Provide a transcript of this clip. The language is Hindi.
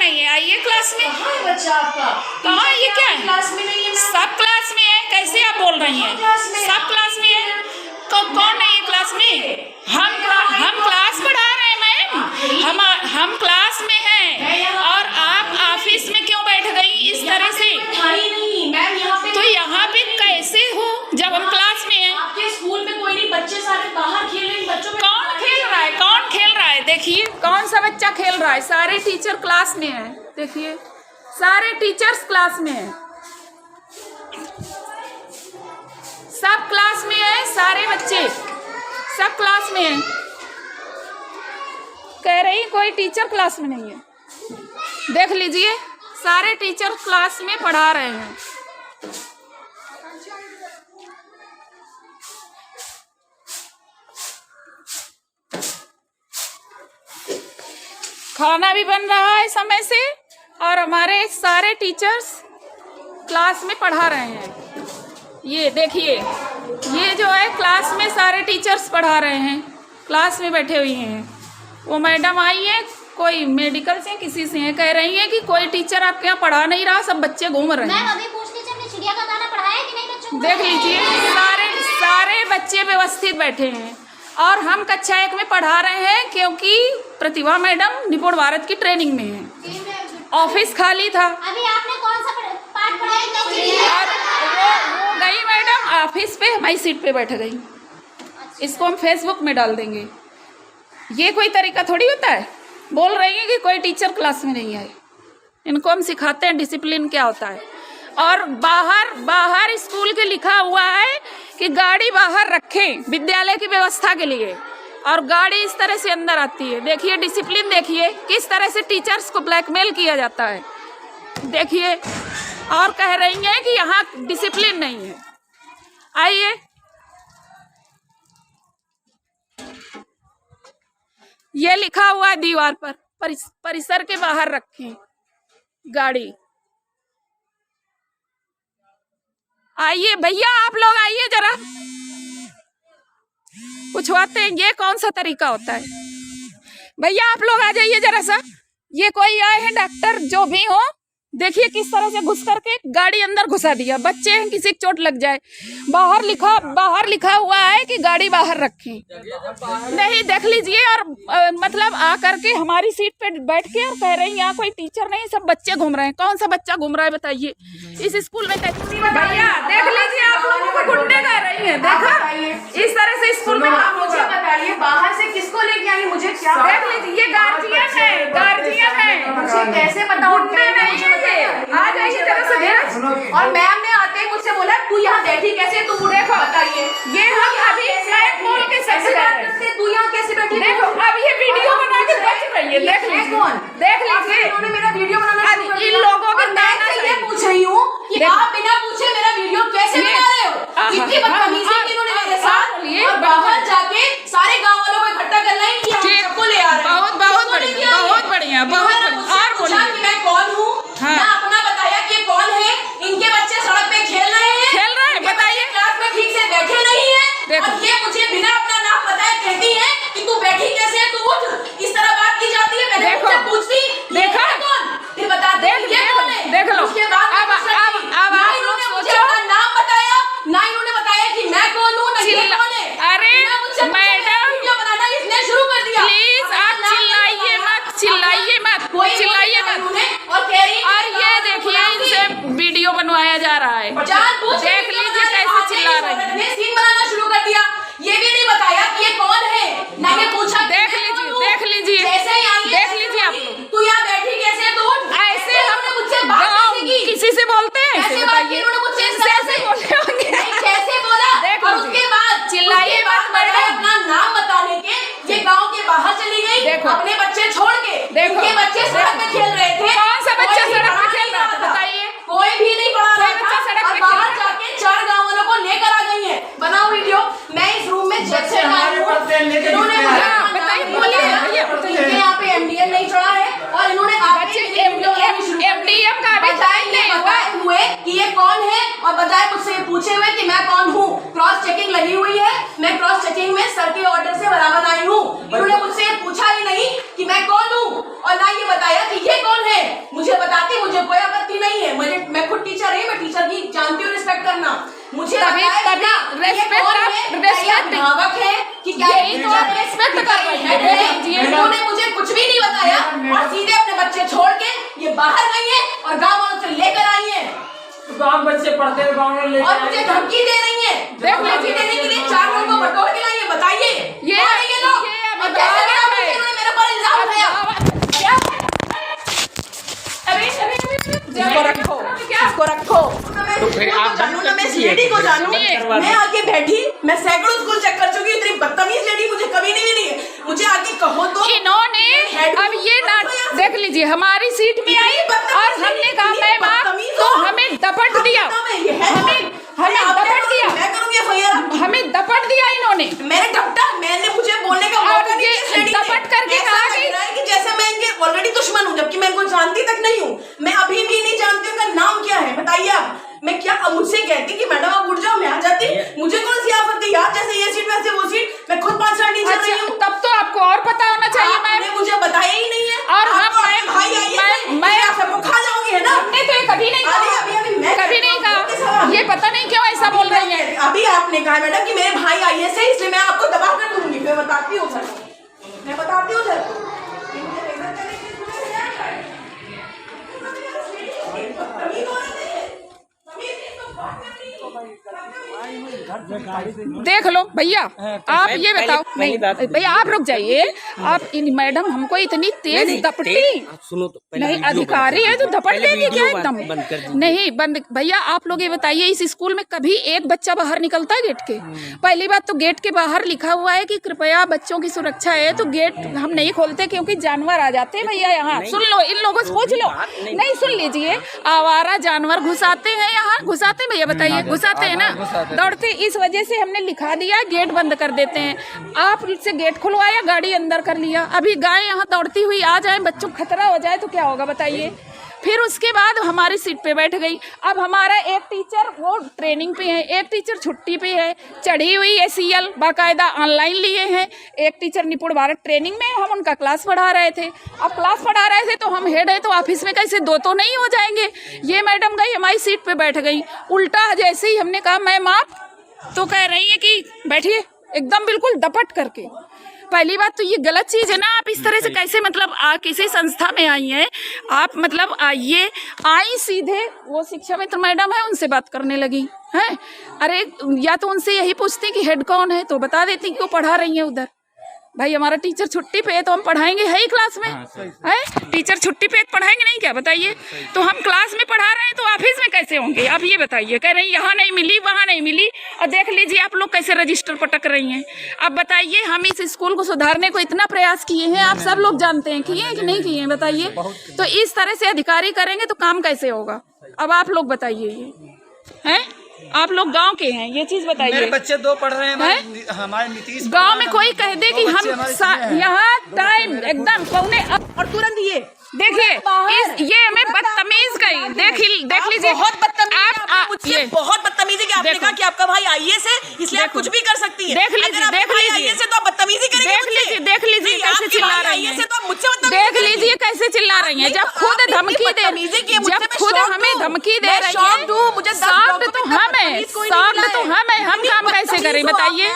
नहीं है? आइए क्लास में। बच्चा आपका कहाँ? ये क्या है? क्लास में नहीं है? सब क्लास में है। कैसे आप बोल रही हैं? सब क्लास में है। तो कौन नहीं है क्लास में? हम क्लास पढ़ा रहे हैं मैम। हम क्लास में हैं और आप ऑफिस में क्यों बैठ गई इस तरह से? नहीं मैम, यहाँ पे तो यहाँ पे कैसे हो जब हम क्लास में हैं? आपके स्कूल में कोई नहीं, बच्चे सारे बाहर खेल रहे हैं। बच्चों में कौन खेल रहा है? कौन खेल रहा है? देखिए कौन सा बच्चा खेल रहा है? सारे टीचर क्लास में है। देखिए सारे टीचर्स क्लास में है, सब क्लास में है, सारे बच्चे सब क्लास में है। कह रही कोई टीचर क्लास में नहीं है। देख लीजिए सारे टीचर क्लास में पढ़ा रहे हैं। खाना भी बन रहा है समय से और हमारे सारे टीचर्स क्लास में पढ़ा रहे हैं। ये देखिए, ये जो है क्लास में सारे टीचर्स पढ़ा रहे हैं, क्लास में बैठे हुए हैं। वो मैडम आई है, कोई मेडिकल से किसी से है, कह रही है कि कोई टीचर आपके यहाँ पढ़ा नहीं रहा, सब बच्चे घूम रहे हैं। अभी पूछ लीजिए हमने चिड़िया का दाना पढ़ाया कि नहीं बच्चों को? देख लीजिए सारे बच्चे व्यवस्थित बैठे हैं और हम कक्षा 1 में पढ़ा रहे हैं क्योंकि प्रतिभा मैडम निपुण भारत की ट्रेनिंग में है। ऑफिस खाली था। अभी आपने कौन सा पाठ पढ़ाया? और वो गई मैडम ऑफिस पे, हमारी सीट पे बैठ गई। इसको हम फेसबुक में डाल देंगे। ये कोई तरीका थोड़ी होता है। बोल रही है कि कोई टीचर क्लास में नहीं आए। इनको हम सिखाते हैं डिसिप्लिन क्या होता है। और बाहर स्कूल के लिखा हुआ है कि गाड़ी बाहर रखें विद्यालय की व्यवस्था के लिए, और गाड़ी इस तरह से अंदर आती है। देखिए डिसिप्लिन, देखिए किस तरह से टीचर्स को ब्लैकमेल किया जाता है। देखिए, और कह रही हैं कि यहाँ डिसिप्लिन नहीं है। आइए, ये लिखा हुआ है दीवार पर, परिसर के बाहर रखें गाड़ी। आइए भैया, आप लोग आइए जरा, पूछवाते हैं ये कौन सा तरीका होता है। भैया आप लोग आ जाइए जरा सा। ये कोई आए हैं डॉक्टर जो भी हो, देखिए किस तरह से घुस करके गाड़ी अंदर घुसा दिया। बच्चे हैं, किसी को चोट लग जाए। बाहर लिखा हुआ है कि गाड़ी बाहर रखें। नहीं, देख लीजिए। और मतलब आ करके हमारी सीट पे बैठ के और कह रही यहाँ कोई टीचर नहीं, सब बच्चे घूम रहे हैं। कौन सा बच्चा घूम रहा है बताइए इस स्कूल में? भैया देख लीजिए, आप लोगों को गुंडे कह रही है। देखा इस तरह से स्कूल में मुझे बताइए बाहर से किसको लेके आई? मुझे क्या देख लीजिए, ये गार्जियन है। मुझे कैसे बताओ? आ जाइए जरा सा। और मैम ने आते ही मुझसे बोला तू यहाँ बैठी कैसे? तू देखो बताइए, ये हम अभी बोल के कैसे बात करते? तू यहाँ कैसे बैठी? देखो अब ये वीडियो बना के बच रही है। देख लीजिए, कौन? देख लीजिए, इन्होंने मेरा वीडियो बनाना शुरू कर इन दिया। लोगों के और मैं से ये पूछ रही हूँ कि आप बिना पूछे मेरा वीडियो कैसे बना रहे हो? इतनी बदतमीजी की इन्होंने मेरे साथ। और बाहर जाके सारे गाँव वालों को इकट्ठा कर लाई कि हम सबको ले आ रहे हैं। बहुत बढ़िया। और बोलिए, मैं कौन हूँ? मैं अपना बताया कि कौन है। इनके बच्चे सड़क पे खेल रहे हैं, बताइए। क्लास में ठीक से बैठे नहीं है। और ये मुझे बिना अपना नाम बताए कहती है कि तू बैठी कैसे है, तू उठ। इस तरह बात की जाती है। पहले मुझसे पूछती देखा कौन, फिर बताते ये कौन है। देख लो। उसके बाद अब ना इन्होंने मुझे अपना नाम बताया, ना इन्होंने बताया कि मैं कौन हूँ, ना ये कौन है। अरे मैडम, वीडियो बनाना इसने शुरू कर दिया। प्लीज आप चिल्लाइए मत, चिल्लाइए मत। और कह रही और ये देखिए इनसे वीडियो बनवाया जा रहा है। देख लीजिए कैसे चिल्ला रही है। सीन बनाना शुरू कर दिया। ये भी नहीं बताया कि ये कौन है, ना ये पूछा। देख लीजिए जैसे ही आई देख लीजिए आप लोग। तू यहाँ बैठी कैसे है? तू ऐसे हमने मुझसे बात कैसे की? किसी से बोलते हैं कैसे बात की उन्होंने मुझसे? ऐसे बोले होंगे। कैसे बोला? देख और उसके बाद चिल्लाइए मत मैडम। अपना नाम बताने के ये गांव के बाहर चली गई। देखो अपने बच्चे छोड़ के। इनके बच्चे सड़क पे खेल रहे थे। कौन सा बच्चा सड़क पे खेल रहा था बताइए? कोई भी नहीं पढ़ा रहा बच्चा सड़क था। पे बाहर जाके 4 गाँव वालों को लेकर आ गई है। बनाओ वीडियो। मैं इस रूम में जब से आई हूँ इन्होंने बताइए, बोलिए भैया। इनके यहाँ पे MDL नहीं चढ़ा है और इन्होंने MDM का बताए हुए कि ये कौन है और बजाय मुझसे पूछे हुए कि मैं कौन हूँ। क्रॉस चेकिंग लगी हुई है। मैं क्रॉस चेकिंग में सर के ऑर्डर से बराबर आई हूँ। इन्होंने मुझसे पूछा ही नहीं कि मैं कौन हूँ और ना ये बताया कि ये कौन है। बताती, मुझे कोई आपत्ति नहीं है, मैं खुद टीचर है, मैं टीचर की जानती हूँ रिस्पेक्ट करना। मुझे तभी भावक है कि क्या रेस्पेक्ट कर रही है। इन्होंने मुझे कुछ भी नहीं बताया और सीधे अपने बच्चे छोड़ के ये बाहर गई है और गाँव वालों से लेकर आई है। गाँव बच्चे पढ़ते हैं, गाँव में और मुझे धमकी दे रही है, धमकी देने के लिए 4 लोगों को बटोर के लाइए। बताइए ये लोग कैसे मेरे पर इल्जाम लगाया। इसको रखो, इसको रखो। तो फिर आप जानू ना, मैं इस लेडी को जानू, मैं आके बैठी, मैं सैकड़ों स्कूल चेक कर चुकी हूँ, इतनी बदतमीज लेडी मुझे कभी नहीं मिली है। मुझे आके कहो तो इन्होंने अब ये देख लीजिए, हमारी सीट में आई और हमने कहा मैम आप, तो हमें दपट दिया, हमें दपट दिया, मैं करूँगी FIR, हमें दपट दिया इन्होंने। मैंने मुझे बोलने का मौका नहीं दिया। दपट करके कहा कि जैसे मैं इनके ऑलरेडी दुश्मन हूँ, जबकि मैं इनको जानती तक नहीं हूँ। मैं अभी भी नहीं जानती उनका नाम क्या है। बताइए आप, मैं क्या अब मुझसे कहती कि मैडम आप उठ जाओ, मैं आ जाती। मुझे कौन सी आफत है यार, जैसे ये सीट वैसे वो सीट, मैं खुद 5 साल टीचर रही हूँ। तब तो आपको और पता होना चाहिए मैम, मुझे बताया ही नहीं है। और हम भाई आइए, मैं सबको खा जाऊंगी, है ना। हमने तो ये कभी नहीं कहा, कभी नहीं कहा, ये पता नहीं क्यों ऐसा बोल रही है। अभी आपने कहा मैडम कि मेरे भाई IAS है, इसलिए मैं आपको दबा कर दूंगी। मैं बताती हूँ सर, मैं बताती हूँ सर। देख लो भैया, आप ये बताओ। नहीं भैया आप रुक जाइए। आप इन मैडम हमको इतनी तेज दपटी, सुनो तो नहीं अधिकारी है तो दपट देगी क्या एकदम? नहीं बंद। भैया आप लोग ये बताइए, इस स्कूल में कभी एक बच्चा बाहर निकलता है गेट के? पहली बात तो गेट के बाहर लिखा हुआ है कि कृपया बच्चों की सुरक्षा है, तो गेट हम नहीं खोलते क्योंकि जानवर आ जाते हैं। भैया यहाँ सुन लो, इन लोगों से पूछ लो। नहीं सुन लीजिए, आवारा जानवर घुसाते हैं यहाँ, घुसाते भैया बताइए, घुसाते हैं ना, दौड़ते। इस वजह से हमने लिखा दिया गेट बंद कर देते हैं। आप से गेट खुलवाया, गाड़ी अंदर कर लिया। अभी गाय यहाँ दौड़ती हुई आ जाए, बच्चों को खतरा हो जाए तो क्या होगा बताइए? फिर उसके बाद हमारी सीट पे बैठ गई। अब हमारा एक टीचर वो ट्रेनिंग पे है, एक टीचर छुट्टी पे है, चढ़ी हुई है CL, बाकायदा ऑनलाइन लिए हैं। एक टीचर निपुण भारत ट्रेनिंग में, हम उनका क्लास पढ़ा रहे थे। अब क्लास पढ़ा रहे थे तो हम हेड है, तो ऑफिस में कैसे 2 तो नहीं हो जाएंगे। ये मैडम गई हमारी सीट पे बैठ गई, उल्टा जैसे ही हमने कहा मैम आप, तो कह रही है कि बैठिए, एकदम बिल्कुल दपट करके। पहली बात तो ये गलत चीज़ है ना, आप इस तरह से कैसे मतलब किसी संस्था में आई हैं आप, मतलब आइए, आई सीधे वो शिक्षा मित्र मैडम है, उनसे बात करने लगी हैं। अरे या तो उनसे यही पूछती कि हेड कौन है, तो बता देती कि वो पढ़ा रही है उधर। भाई हमारा टीचर छुट्टी पे है तो हम पढ़ाएंगे है ही क्लास में, है टीचर छुट्टी पे पढ़ाएंगे नहीं क्या बताइए? तो हम क्लास में पढ़ा रहे हैं तो ऑफिस में कैसे होंगे आप ये बताइए? कह रही यहाँ नहीं मिली, वहाँ नहीं मिली, और देख लीजिए आप लोग कैसे रजिस्टर पटक रही हैं। अब बताइए, हम इस स्कूल को सुधारने को इतना प्रयास किए हैं, आप सब लोग जानते हैं, किए हैं कि नहीं किए हैं बताइए? तो इस तरह से अधिकारी करेंगे तो काम कैसे होगा? अब आप लोग बताइए, ये हैं आप लोग गांव के हैं, ये चीज बताइए। मेरे बच्चे 2 पढ़ रहे हैं, हमारे नीतीश गांव में कोई कह दे कि हम यहाँ टाइम एकदम पौने और तुरंत ये देखिए ये हमें बदतमीज कही, देख लीजिए बहुत बदतमीज आप मुझसे बहुत बदतमीजी की। आपने कहा कि आपका भाई IAS है इसलिए आप कुछ भी कर सकती है। देख लीजिए IAS है तो आप बदतमीजी करेंगे। देख लीजिए कैसे चिल्ला रही है, तो मुझसे देख लीजिए कैसे चिल्ला रही है। जब खुद धमकी दे, जब खुद हमें धमकी दे रही है, साफ्ट तो हम है, हम काम कैसे करें बताइए?